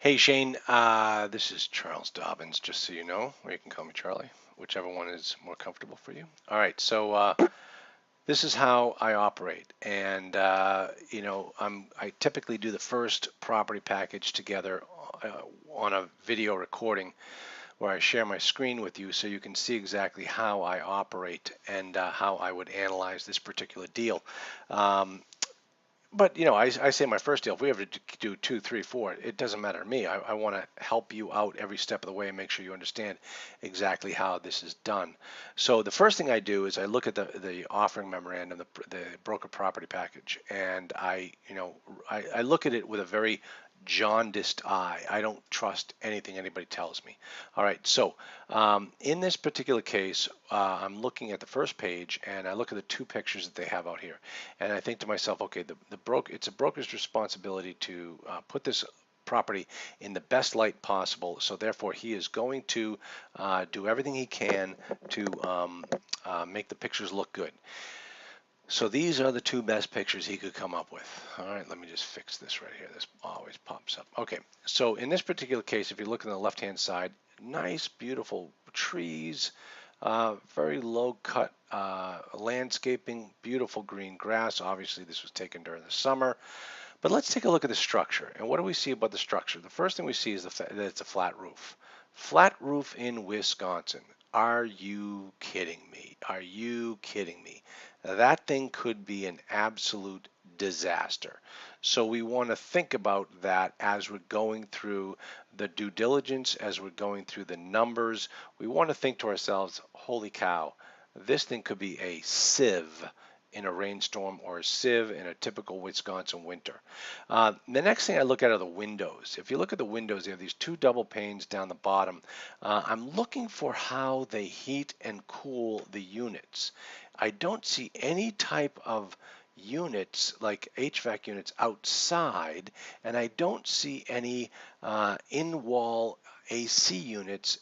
Hey Shane, this is Charles Dobbins, just so you know, or you can call me Charlie, whichever one is more comfortable for you. All right, so this is how I operate, and I typically do the first property package together on a video recording where I share my screen with you so you can see exactly how I operate and how I would analyze this particular deal. Um, but I say my first deal, if we ever do two, three, four, it doesn't matter to me. I want to help you out every step of the way and make sure you understand exactly how this is done. So the first thing I do is I look at the offering memorandum, the broker property package, and I look at it with a very jaundiced eye. I don't trust anything anybody tells me. All right, so in this particular case, I'm looking at the first page and I look at the two pictures that they have out here. And I think to myself, okay, it's a broker's responsibility to put this property in the best light possible. So therefore, he is going to do everything he can to make the pictures look good. So these are the two best pictures he could come up with. All right, let me just fix this right here. This always pops up. Okay, so in this particular case, if you look on the left-hand side, nice, beautiful trees, very low cut landscaping, beautiful green grass. Obviously, this was taken during the summer. But let's take a look at the structure. And what do we see about the structure? The first thing we see is that it's a flat roof. Flat roof in Wisconsin. Are you kidding me? Are you kidding me? That thing could be an absolute disaster. So we want to think about that as we're going through the due diligence, as we're going through the numbers. We want to think to ourselves, holy cow, this thing could be a sieve in a rainstorm or a sieve in a typical Wisconsin winter. The next thing I look at are the windows. If you look at the windows, they have these two double panes down the bottom. I'm looking for how they heat and cool the units. I don't see any type of units like HVAC units outside, and I don't see any in-wall AC units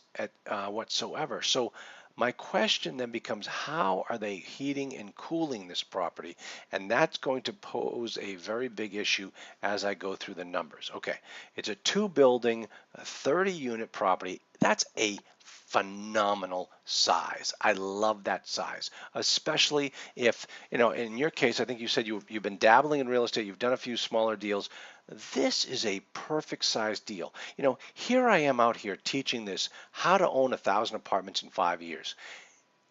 whatsoever. So my question then becomes, how are they heating and cooling this property? And that's going to pose a very big issue as I go through the numbers. Okay, it's a two building, 30 unit property. That's a phenomenal size. I love that size, especially if, in your case, I think you said you've been dabbling in real estate, you've done a few smaller deals. This is a perfect size deal. Here I am out here teaching this how to own 1,000 apartments in 5 years.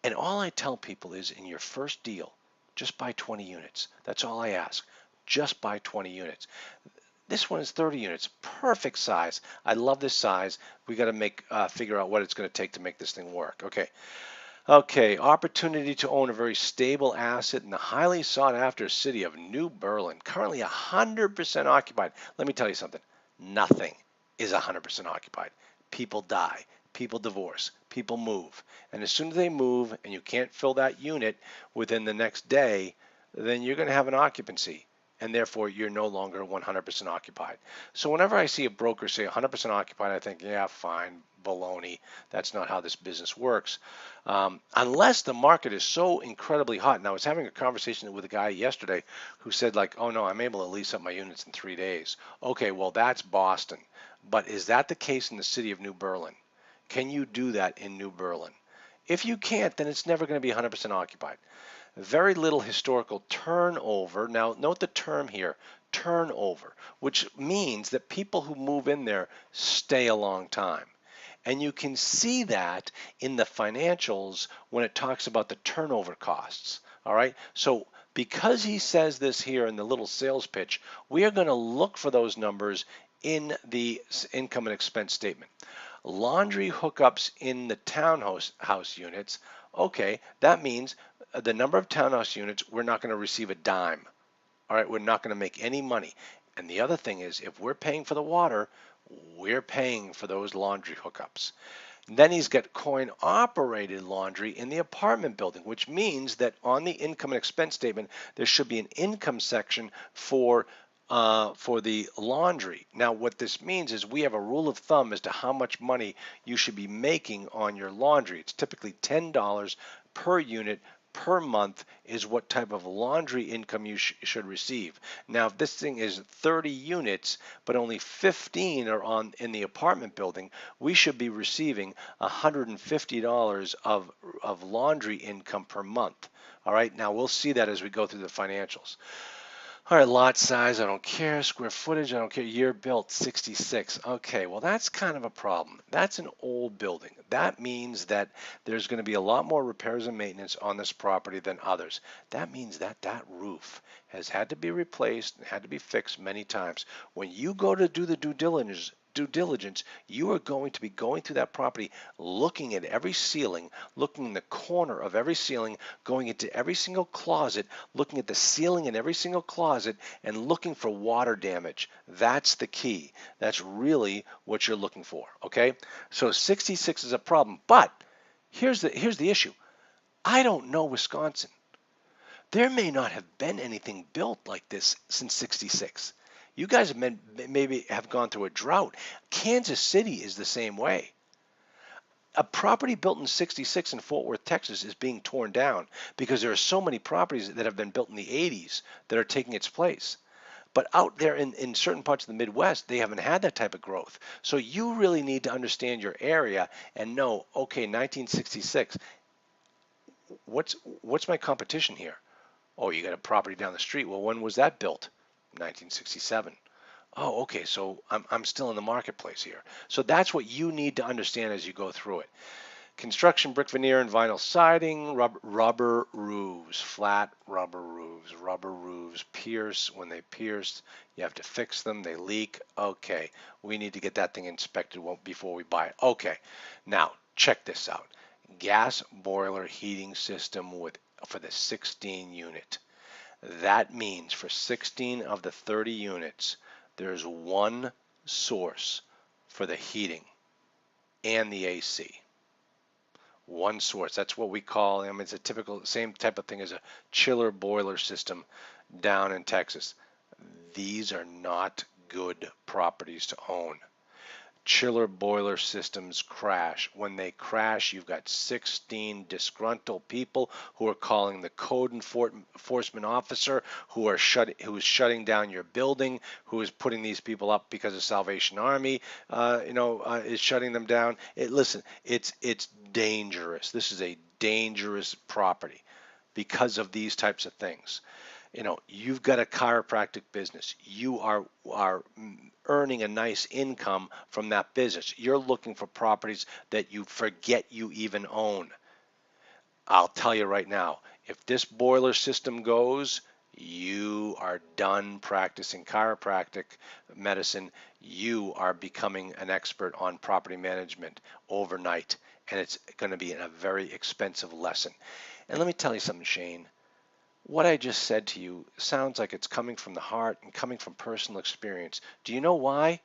And all I tell people is in your first deal, just buy 20 units. That's all I ask. Just buy 20 units. This one is 30 units, perfect size. I love this size. We got to figure out what it's going to take to make this thing work. Okay, opportunity to own a very stable asset in the highly sought after city of New Berlin, currently 100% occupied. Let me tell you something, nothing is 100% occupied. People die, people divorce, people move. And as soon as they move and you can't fill that unit within the next day, then you're going to have an occupancy. And therefore, you're no longer 100% occupied. So whenever I see a broker say 100% occupied, I think, yeah, fine, baloney. That's not how this business works. Unless the market is so incredibly hot. And I was having a conversation with a guy yesterday who said, like, oh no, I'm able to lease up my units in 3 days. Okay, well, that's Boston. But is that the case in the city of New Berlin? Can you do that in New Berlin? If you can't, then it's never going to be 100% occupied. Very little historical turnover. Now, note the term here, turnover, which means that people who move in there stay a long time. And you can see that in the financials when it talks about the turnover costs. All right. So because he says this here in the little sales pitch, we are going to look for those numbers in the income and expense statement. Laundry hookups in the townhouse units. Okay, that means the number of townhouse units, we're not going to receive a dime. All right, we're not going to make any money. And the other thing is, if we're paying for the water, we're paying for those laundry hookups. Then he's got coin operated laundry in the apartment building, which means that on the income and expense statement, there should be an income section for the laundry. Now, what this means is we have a rule of thumb as to how much money you should be making on your laundry. It's typically $10 per unit per month is what type of laundry income you should receive. Now, if this thing is 30 units, but only 15 are in the apartment building, we should be receiving $150 of laundry income per month. All right, now we'll see that as we go through the financials. All right, lot size, I don't care. Square footage, I don't care. Year built, 66. Okay, well, that's kind of a problem. That's an old building. That means that there's going to be a lot more repairs and maintenance on this property than others. That means that that roof has had to be replaced and had to be fixed many times. When you go to do the due diligence, you are going to be going through that property, looking at every ceiling, looking in the corner of every ceiling, going into every single closet, looking at the ceiling in every single closet, and looking for water damage. That's the key. That's really what you're looking for, okay? So 66 is a problem, but here's the issue. I don't know Wisconsin. There may not have been anything built like this since 66. You guys have maybe have gone through a drought. Kansas City is the same way. A property built in 66 in Fort Worth, Texas is being torn down because there are so many properties that have been built in the 80s that are taking its place. But out there in certain parts of the Midwest, they haven't had that type of growth. So you really need to understand your area and know, okay, 1966, what's my competition here? Oh, you got a property down the street. Well, when was that built? 1967. Oh, okay, so I'm still in the marketplace here. So that's what you need to understand as you go through it. Construction, brick veneer, and vinyl siding, rubber roofs, flat rubber roofs pierce. When they pierce, you have to fix them. They leak. Okay, we need to get that thing inspected before we buy it. Okay, now check this out. Gas boiler heating system for the 16 unit. That means for 16 of the 30 units, there's one source for the heating and the AC. One source. That's what we call, it's a typical, same type of thing as a chiller boiler system down in Texas. These are not good properties to own. Chiller boiler systems crash. When they crash, you've got 16 disgruntled people who are calling the code enforcement officer, who is shutting down your building, who is putting these people up because the Salvation Army, is shutting them down. Listen, it's dangerous. This is a dangerous property because of these types of things. You've got a chiropractic business. You are earning a nice income from that business. You're looking for properties that you forget you even own. I'll tell you right now, if this boiler system goes, you are done practicing chiropractic medicine. You are becoming an expert on property management overnight, and it's going to be a very expensive lesson. And let me tell you something, Shane. What I just said to you sounds like it's coming from the heart and coming from personal experience. Do you know why?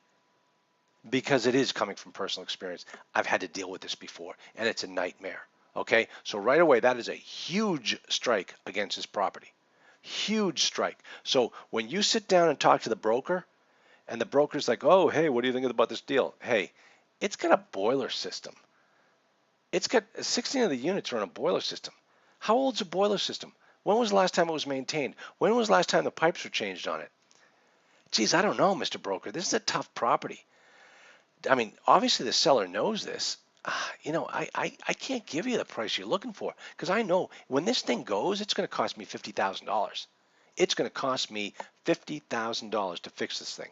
Because it is coming from personal experience. I've had to deal with this before, and it's a nightmare. Okay, so right away, that is a huge strike against this property. Huge strike. So when you sit down and talk to the broker, and the broker's like, oh, hey, what do you think about this deal? Hey, it's got a boiler system. It's got 16 of the units are on a boiler system. How old's a boiler system? When was the last time it was maintained? When was the last time the pipes were changed on it? Geez, I don't know, Mr. Broker. This is a tough property. I mean, obviously the seller knows this. I can't give you the price you're looking for because I know when this thing goes, it's going to cost me $50,000. It's going to cost me $50,000 to fix this thing.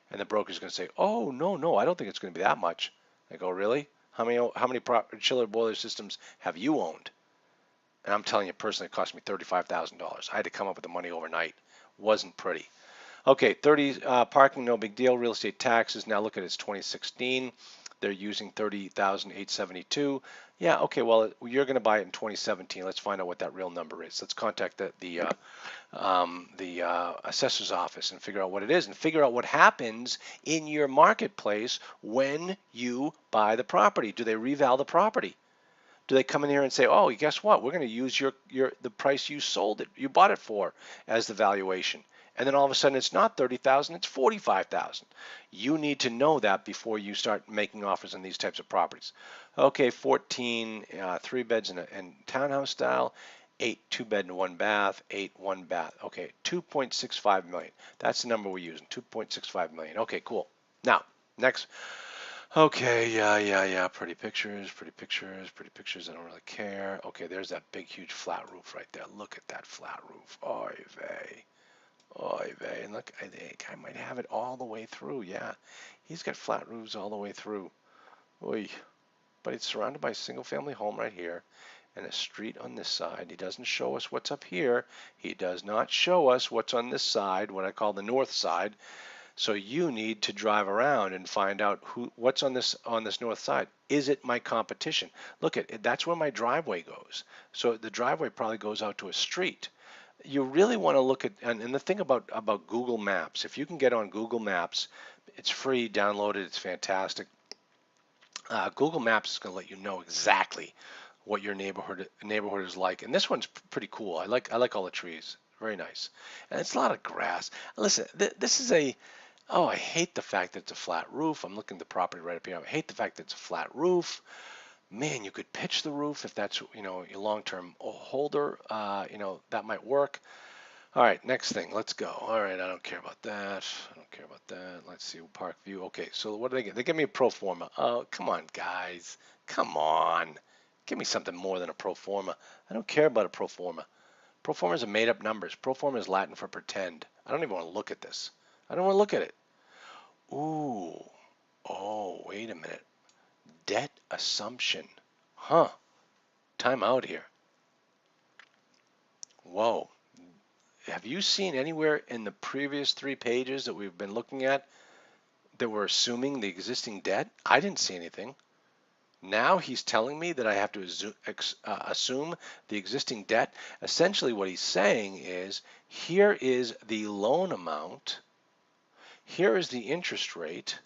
And the broker's going to say, oh, no, I don't think it's going to be that much. I go, really? How many chiller boiler systems have you owned? And I'm telling you personally, it cost me $35,000. I had to come up with the money overnight. Wasn't pretty. Okay, 30 parking, no big deal. Real estate taxes. Now look at it, it's 2016. They're using $30,872. Yeah, okay, well, you're going to buy it in 2017. Let's find out what that real number is. Let's contact the assessor's office and figure out what it is and figure out what happens in your marketplace when you buy the property. Do they reval the property? Do they come in here and say, oh, guess what? We're going to use the price you bought it for as the valuation. And then all of a sudden it's not 30,000, it's 45,000. You need to know that before you start making offers on these types of properties. Okay, 14, 3 beds and townhouse style, 8 2-bed and 1 bath, 8 1 bath. Okay, 2.65 million. That's the number we're using, 2.65 million. Okay, cool. Now, next. Okay, yeah. Pretty pictures, pretty pictures, pretty pictures. I don't really care. Okay, there's that big, huge flat roof right there. Look at that flat roof. Oy vey. Oy vey. And look, I think I might have it all the way through. Yeah, he's got flat roofs all the way through. Oy. But it's surrounded by a single family home right here and a street on this side. He doesn't show us what's up here. He does not show us what's on this side, what I call the north side. So you need to drive around and find out what's on this north side. Is it my competition? Look at it, that's where my driveway goes. So the driveway probably goes out to a street. You really want to look at, and the thing about Google Maps, if you can get on Google Maps, it's free, download it, it's fantastic. Google Maps is going to let you know exactly what your neighborhood is like, and this one's pretty cool. I like all the trees, very nice, and it's a lot of grass. Listen, this is a oh, I hate the fact that it's a flat roof. I'm looking at the property right up here. I hate the fact that it's a flat roof. Man, you could pitch the roof if that's your long-term holder. That might work. All right, next thing, let's go. All right, I don't care about that. I don't care about that. Let's see, Park View. Okay, so what do they get? They give me a pro forma. Oh, come on, guys. Come on. Give me something more than a pro forma. I don't care about a pro forma. Pro formas are made up numbers. Pro forma is Latin for pretend. I don't even want to look at this. I don't want to look at it. Ooh. Oh, wait a minute. Debt assumption. Huh. Time out here. Whoa. Have you seen anywhere in the previous 3 pages that we've been looking at that we're assuming the existing debt? I didn't see anything. Now he's telling me that I have to assume the existing debt. Essentially what he's saying is, here is the loan amount, here is the interest rate,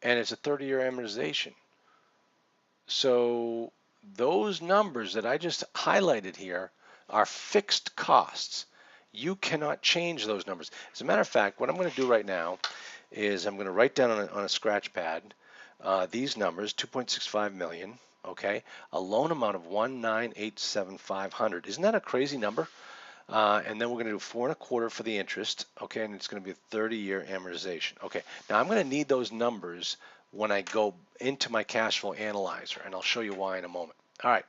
and it's a 30-year amortization. So those numbers that I just highlighted here are fixed costs. You cannot change those numbers. As a matter of fact, what I'm going to do right now is I'm going to write down on a scratch pad these numbers, 2.65 million, okay, a loan amount of 1,987,500. Isn't that a crazy number? And then we're going to do 4 1/4 for the interest, okay, and it's going to be a 30-year amortization. Okay, now I'm going to need those numbers when I go into my cash flow analyzer, and I'll show you why in a moment. All right.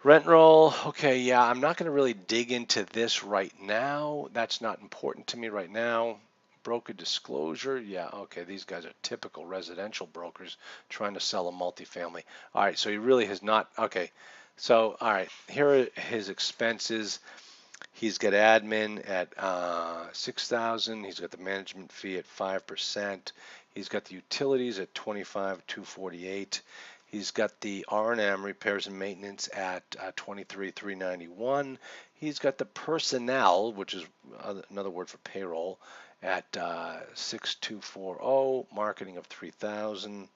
Rent roll, okay, yeah, I'm not going to really dig into this right now. That's not important to me right now. Broker disclosure, yeah, okay, these guys are typical residential brokers trying to sell a multifamily. All right, so he really has not, okay, so, all right, here are his expenses. He's got admin at 6,000. He's got the management fee at 5%. He's got the utilities at 25,248. He's got the R&M, repairs and maintenance, at 23,391. He's got the personnel, which is another word for payroll, at 6,240. Marketing of 3,000,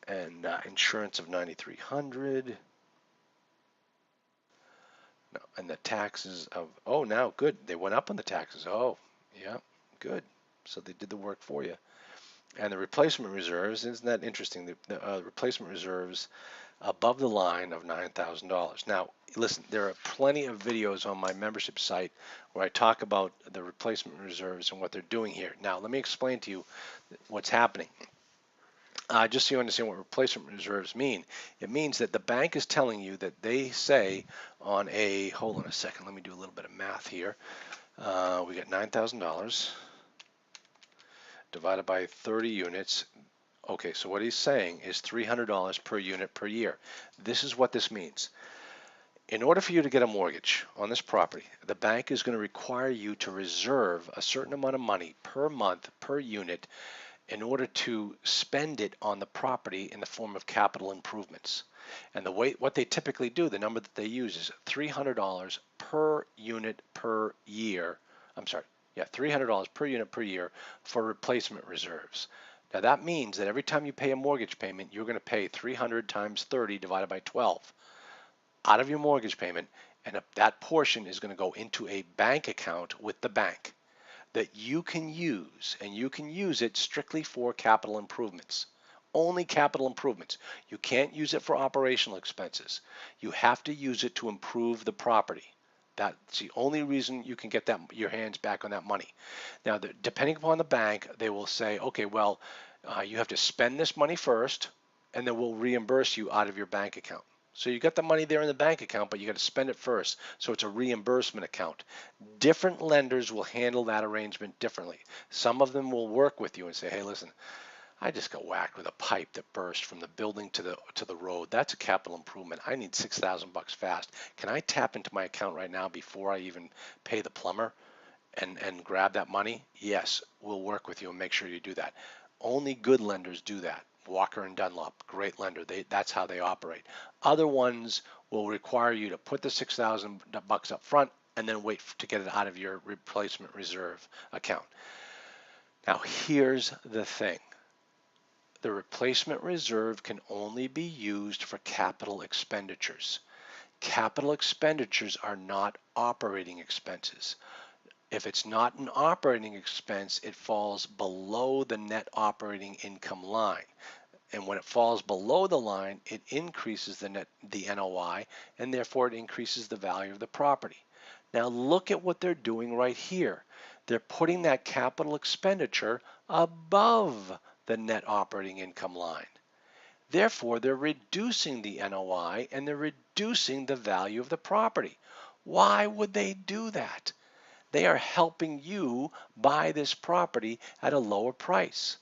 and insurance of 9,300. No, and the taxes of, oh, now good, they went up on the taxes. Oh, yeah, good. So they did the work for you. And the replacement reserves, isn't that interesting? The replacement reserves above the line of $9,000. Now, listen, there are plenty of videos on my membership site where I talk about the replacement reserves and what they're doing here. Now, let me explain to you what's happening. Just so you understand what replacement reserves mean. It means that the bank is telling you that they say on a, hold on a second, let me do a little bit of math here. We got $9,000 divided by 30 units. Okay, so what he's saying is $300 per unit per year. This is what this means. In order for you to get a mortgage on this property, the bank is going to require you to reserve a certain amount of money per month, per unit, in order to spend it on the property in the form of capital improvements. And what they typically do, the number that they use is $300 per unit per year. I'm sorry, yeah, $300 per unit per year for replacement reserves. Now that means that every time you pay a mortgage payment, you're going to pay 300 times 30 divided by 12 out of your mortgage payment, and that portion is going to go into a bank account with the bank that you can use, and you can use it strictly for capital improvements only capital improvements. You can't use it for operational expenses. You have to use it to improve the property. That's the only reason you can get your hands back on that money. Now, depending upon the bank, they will say, okay, well, you have to spend this money first, and then we'll reimburse you out of your bank account. So you got the money there in the bank account, but you got to spend it first. So it's a reimbursement account. Different lenders will handle that arrangement differently. Some of them will work with you and say, hey, listen, I just got whacked with a pipe that burst from the building to the road. That's a capital improvement. I need $6,000 fast. Can I tap into my account right now before I even pay the plumber and grab that money? Yes, we'll work with you and make sure you do that. Only good lenders do that. Walker and Dunlop, great lender. That's how they operate. Other ones will require you to put the $6,000 up front and then wait to get it out of your replacement reserve account. Now, here's the thing. The replacement reserve can only be used for capital expenditures. Capital expenditures are not operating expenses. If it's not an operating expense, it falls below the net operating income line. And when it falls below the line, it increases the NOI, and therefore it increases the value of the property. Now look at what they're doing right here. They're putting that capital expenditure above the net operating income line. Therefore, they're reducing the NOI and they're reducing the value of the property. Why would they do that? They are helping you buy this property at a lower price.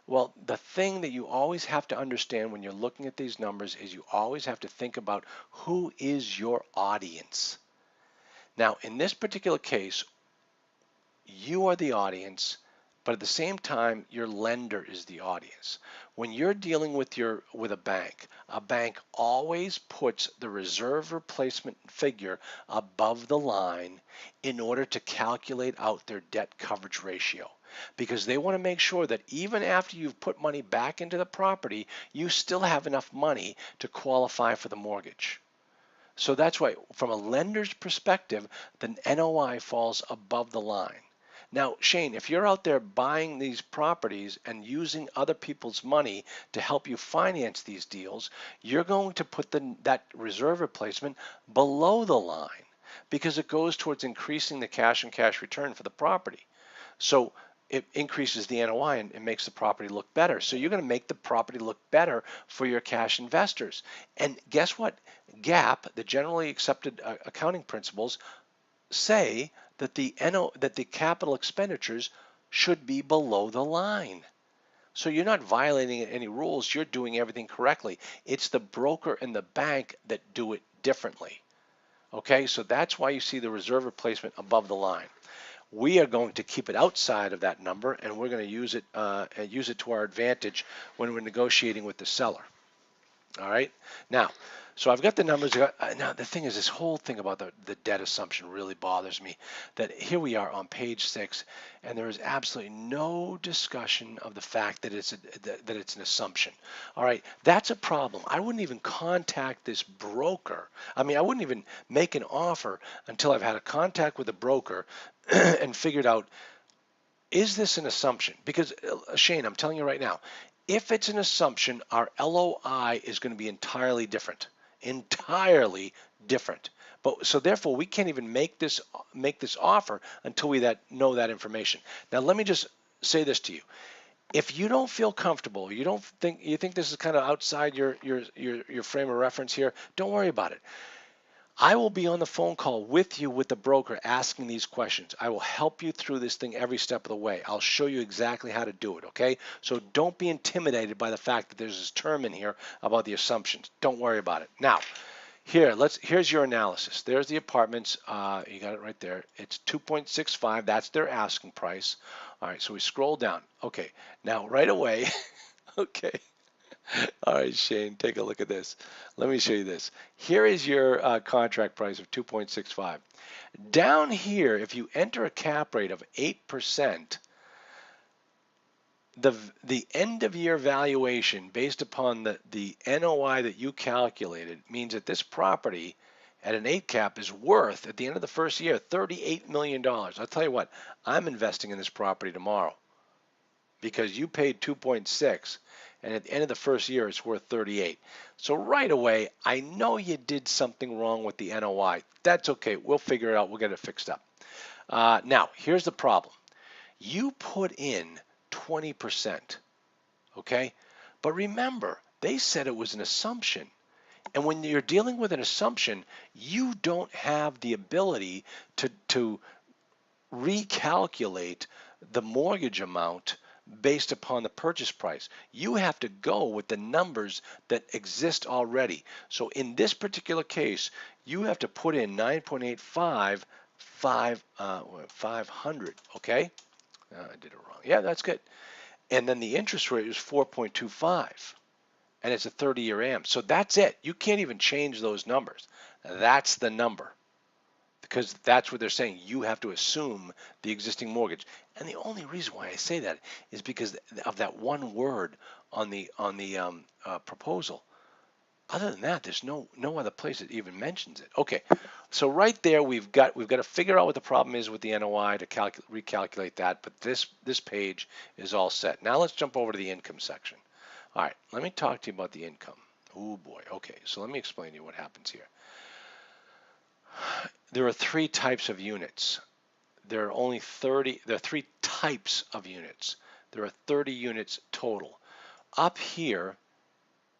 Well, the thing that you always have to understand when you're looking at these numbers is you always have to think about who is your audience. Now, in this particular case, you are the audience, but at the same time, your lender is the audience. When you're dealing with a bank always puts the reserve replacement figure above the line in order to calculate out their debt coverage ratio, because they want to make sure that even after you've put money back into the property, you still have enough money to qualify for the mortgage. So that's why, from a lender's perspective, the NOI falls above the line. Now, Shane, if you're out there buying these properties and using other people's money to help you finance these deals, you're going to put that reserve replacement below the line because it goes towards increasing the cash and cash return for the property. So it increases the NOI and it makes the property look better. So you're going to make the property look better for your cash investors. And guess what? GAAP, the generally accepted accounting principles, say that the capital expenditures should be below the line. So you're not violating any rules. You're doing everything correctly. It's the broker and the bank that do it differently. Okay, so that's why you see the reserve replacement above the line. We are going to keep it outside of that number, and we're going to use it to our advantage when we're negotiating with the seller. All right. Now, so I've got the numbers. Now, the thing is, this whole thing about the debt assumption really bothers me. That here we are on page 6, and there is absolutely no discussion of the fact that it's an assumption. All right, that's a problem. I wouldn't even contact this broker. I mean, I wouldn't even make an offer until I've had a contact with a broker and figured out, is this an assumption? Because Shane, I'm telling you right now, if it's an assumption, our LOI is going to be entirely different. But so therefore, we can't even make this offer until we know that information. Now, let me just say this to you: if you don't feel comfortable, you think this is kind of outside your frame of reference here, don't worry about it. I will be on the phone call with you with the broker asking these questions. I will help you through this thing every step of the way. I'll show you exactly how to do it, okay? So don't be intimidated by the fact that there's this term in here about the assumptions. Don't worry about it. Now, here's your analysis. There's the apartments. You got it right there. It's 2.65. That's their asking price. All right, so we scroll down. Okay, now right away, okay. All right, Shane, take a look at this. Let me show you this. Here is your contract price of 2.65. Down here, if you enter a cap rate of 8%, the end of year valuation based upon the NOI that you calculated means that this property at an 8 cap is worth, at the end of the first year, $38 million. I'll tell you what, I'm investing in this property tomorrow because you paid 2.6. and at the end of the first year it's worth 38. So right away, I know you did something wrong with the NOI. That's okay. We'll figure it out. We'll get it fixed up. Now, here's the problem. You put in 20%, okay? But remember, they said it was an assumption. And when you're dealing with an assumption, you don't have the ability to recalculate the mortgage amount based upon the purchase price. You have to go with the numbers that exist already. So in this particular case, you have to put in 9.85 500, okay? I did it wrong. Yeah, that's good. And then the interest rate is 4.25, and it's a 30-year AM. So that's it. You can't even change those numbers. That's the number, because that's what they're saying. You have to assume the existing mortgage. And the only reason why I say that is because of that one word on the proposal. Other than that, there's no other place that even mentions it. Okay, so right there we've got to figure out what the problem is with the NOI to recalculate that. But this page is all set. Now let's jump over to the income section. All right, let me talk to you about the income. Oh boy. Okay, so let me explain to you what happens here. There are three types of units. There are only 30. There are three types of units. There are 30 units total. Up here,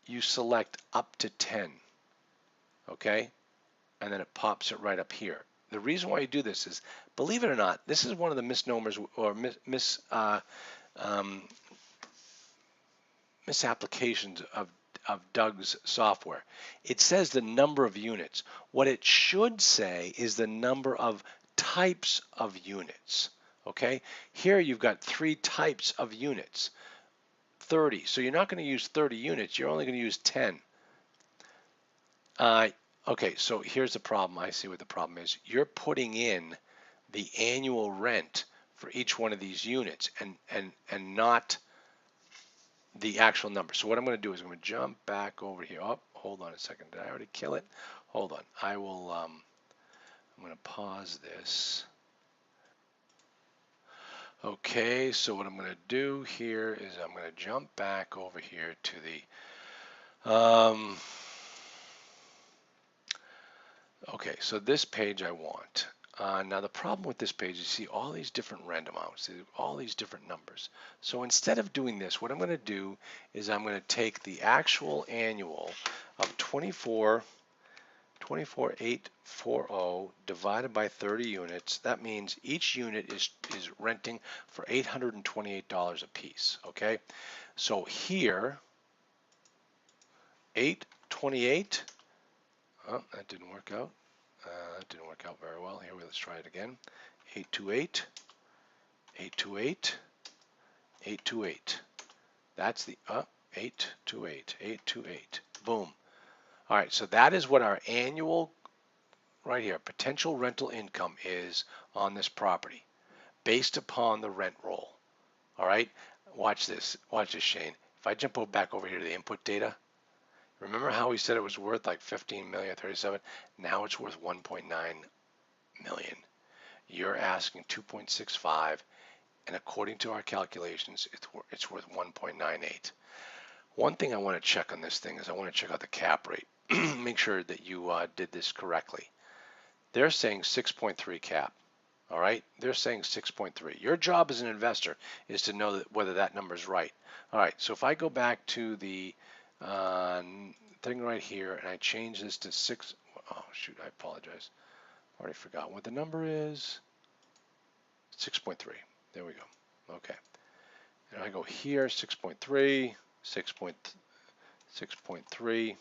you select up to 10, okay? And then it pops it right up here. The reason why you do this is, believe it or not, this is one of the misnomers or misapplications of Doug's software. It says the number of units. What it should say is the number of types of units, okay? Here you've got three types of units. 30. So you're not going to use 30 units. You're only going to use 10. Okay, so here's the problem. I see what the problem is. You're putting in the annual rent for each one of these units and not the actual number. So what I'm going to do is I'm going to jump back over here. Oh, hold on a second. Did I already kill it? Hold on. I will. I'm going to pause this. Okay, so what I'm going to do here is I'm going to jump back over here to the okay, so this page I want. Now the problem with this page is you see all these different rent amounts, all these different numbers. So instead of doing this, what I'm going to do is I'm going to take the actual annual of 24,840 divided by 30 units. That means each unit is renting for $828 a piece, okay? So here, 828, oh, that didn't work out. That didn't work out very well. Here, let's try it again. 828, 828, 828. That's the 828, 828. Boom. All right, so that is what our annual, right here, potential rental income is on this property based upon the rent roll. All right, watch this. Watch this, Shane. If I jump back over here to the input data, remember how we said it was worth like 15 million, 37? Now it's worth 1.9 million. You're asking 2.65, and according to our calculations, it's worth 1.98. One thing I want to check on this thing is I want to check out the cap rate. Make sure that you did this correctly. They're saying 6.3 cap. All right, they're saying 6.3. Your job as an investor is to know whether that number is right. All right, so if I go back to the thing right here and I change this to 6, oh shoot, I apologize. I already forgot what the number is. 6.3. There we go. Okay. And I go here, 6.3, 6.3.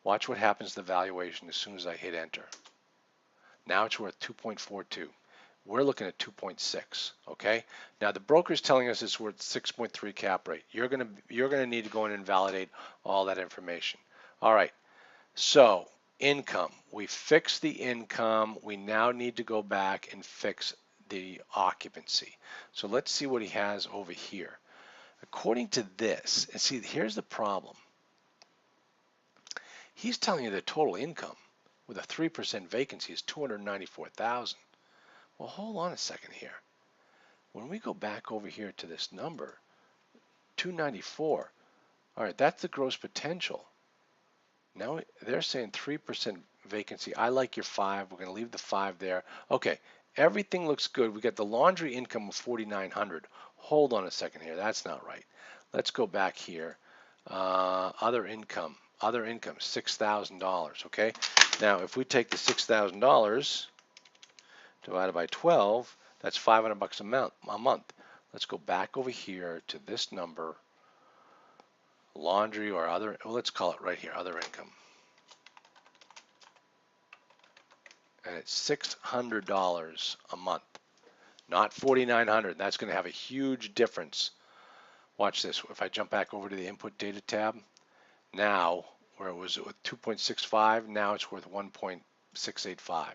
Watch what happens to the valuation as soon as I hit enter. Now it's worth 2.42. We're looking at 2.6. Okay. Now the broker's telling us it's worth 6.3 cap rate. You're gonna need to go in and validate all that information. All right. So income. We fixed the income. We now need to go back and fix the occupancy. So let's see what he has over here. According to this, and see, here's the problem. He's telling you the total income with a 3% vacancy is 294,000. Well, hold on a second here. When we go back over here to this number, 294, All right, that's the gross potential. Now they're saying 3% vacancy. I like your 5. We're going to leave the 5 there. Okay, everything looks good. We got the laundry income of 4,900. Hold on a second here. That's not right. Let's go back here. Other income. Other income, $6,000. Okay. Now, if we take the $6,000 divided by 12, that's 500 bucks a month. Let's go back over here to this number, laundry or other, well, let's call it right here, other income. And it's $600 a month, not $4,900. That's going to have a huge difference. Watch this. If I jump back over to the input data tab, now where it was with 2.65, now it's worth 1.685.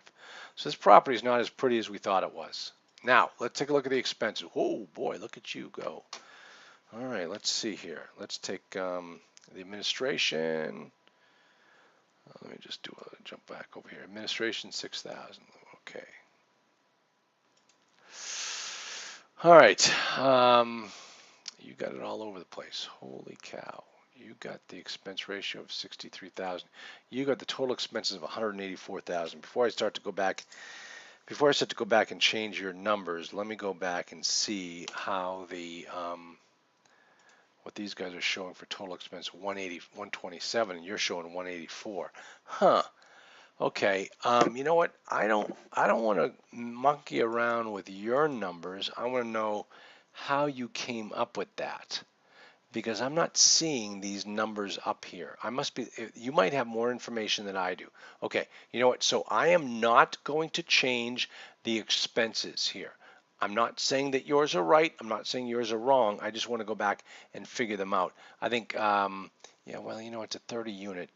So this property is not as pretty as we thought it was. Now let's take a look at the expenses. Oh boy, look at you go. All right, let's see here. Let's take the administration. Let me just do a jump back over here. Administration 6,000. Okay. All right. You got it all over the place. Holy cow. You got the expense ratio of 63,000. You got the total expenses of 184,000. Before I start to go back and change your numbers, let me go back and see how the what these guys are showing for total expense 127, and you're showing 184. Huh. Okay. You know what? I don't want to monkey around with your numbers. I want to know how you came up with that, because I'm not seeing these numbers up here. You might have more information than I do. Okay, you know what? So I am not going to change the expenses here. I'm not saying that yours are right. I'm not saying yours are wrong. I just want to go back and figure them out. I think, yeah, well, you know, it's a 30 unit.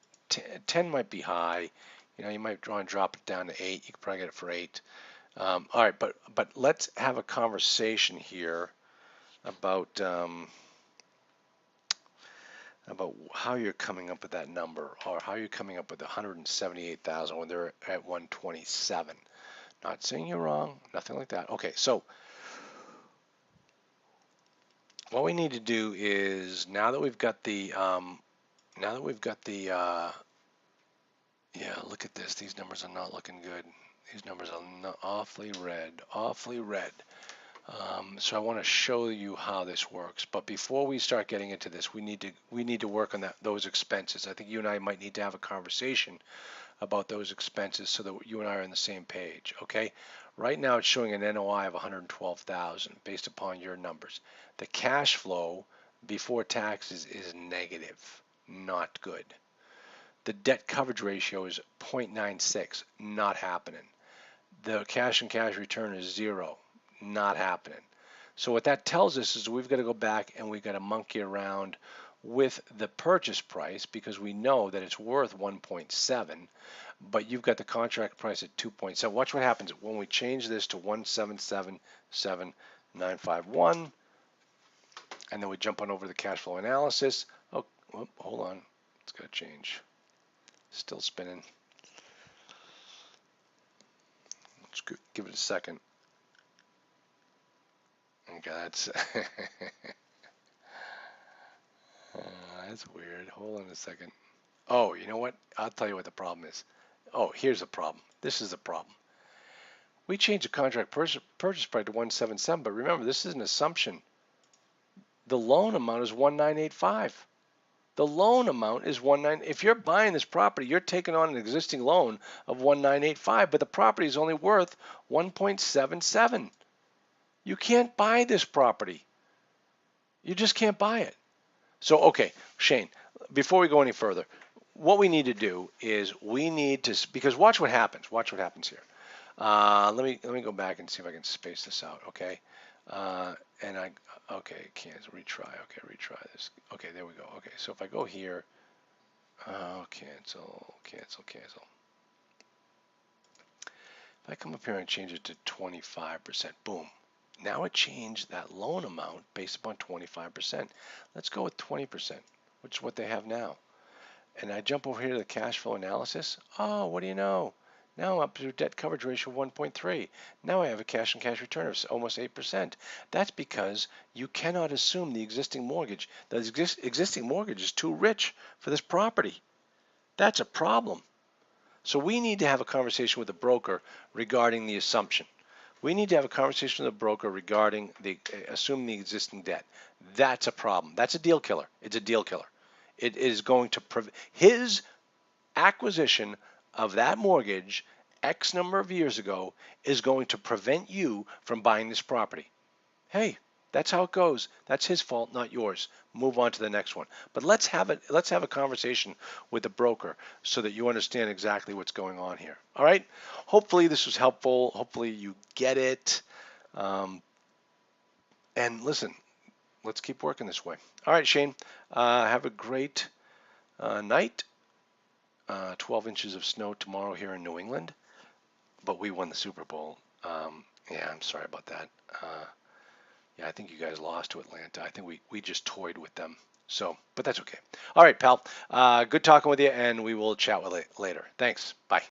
10 might be high. You know, you might try and drop it down to 8. You could probably get it for 8. All right, but let's have a conversation here about how you're coming up with that number, or how you're coming up with 178,000 when they're at 127. Not saying you're wrong, nothing like that. Okay, so what we need to do is, now that we've got the yeah, look at this. These numbers are not looking good. These numbers are awfully red, awfully red. So I want to show you how this works. But before we start getting into this, we need to work on those expenses. I think you and I might need to have a conversation about those expenses so that you and I are on the same page. Okay. Right now it's showing an NOI of 112,000 based upon your numbers. The cash flow before taxes is negative, not good. The debt coverage ratio is 0.96, not happening. The cash and cash return is 0, not happening. So what that tells us is we've got to go back and we've got to monkey around with the purchase price, because we know that it's worth 1.7, but you've got the contract price at 2.7. Watch what happens when we change this to 1777951, and then we jump on over the cash flow analysis. Oh, hold on, it's got to change. Still spinning. Let's give it a second. Okay, that's that's weird. Hold on a second. Oh, you know what? I'll tell you what the problem is. Oh, here's the problem. This is the problem. We changed the contract purchase price to 177, but remember, this is an assumption. The loan amount is 1985. The loan amount is 19. If you're buying this property, you're taking on an existing loan of 1985, but the property is only worth 1.77. You can't buy this property. You just can't buy it. So, okay, Shane, before we go any further, what we need to do is we need to, because watch what happens. Watch what happens here. Let me go back and see if I can space this out. Okay, okay, can't retry. Okay, retry this. Okay, there we go. Okay, so if I go here, cancel. If I come up here and change it to 25%, boom. Now it changed that loan amount based upon 25%. Let's go with 20%, which is what they have now. And I jump over here to the cash flow analysis. Oh, what do you know? Now I'm up to a debt coverage ratio of 1.3. Now I have a cash and cash return of almost 8%. That's because you cannot assume the existing mortgage. The existing mortgage is too rich for this property. That's a problem. So we need to have a conversation with the broker regarding the assumption. We need to have a conversation with the broker regarding the assuming the existing debt. That's a problem. That's a deal killer. It's a deal killer. It is going to his acquisition of that mortgage X number of years ago is going to prevent you from buying this property. Hey, that's how it goes. That's his fault, not yours. Move on to the next one. But let's have a conversation with the broker so that you understand exactly what's going on here. All right. Hopefully this was helpful. Hopefully you get it. Um, and listen, let's keep working this way. All right, Shane. Have a great night. 12 inches of snow tomorrow here in New England, but we won the Super Bowl. Yeah, I'm sorry about that. Yeah, I think you guys lost to Atlanta. I think we just toyed with them. So, but that's okay. All right, pal. Good talking with you, and we will chat with you later. Thanks. Bye.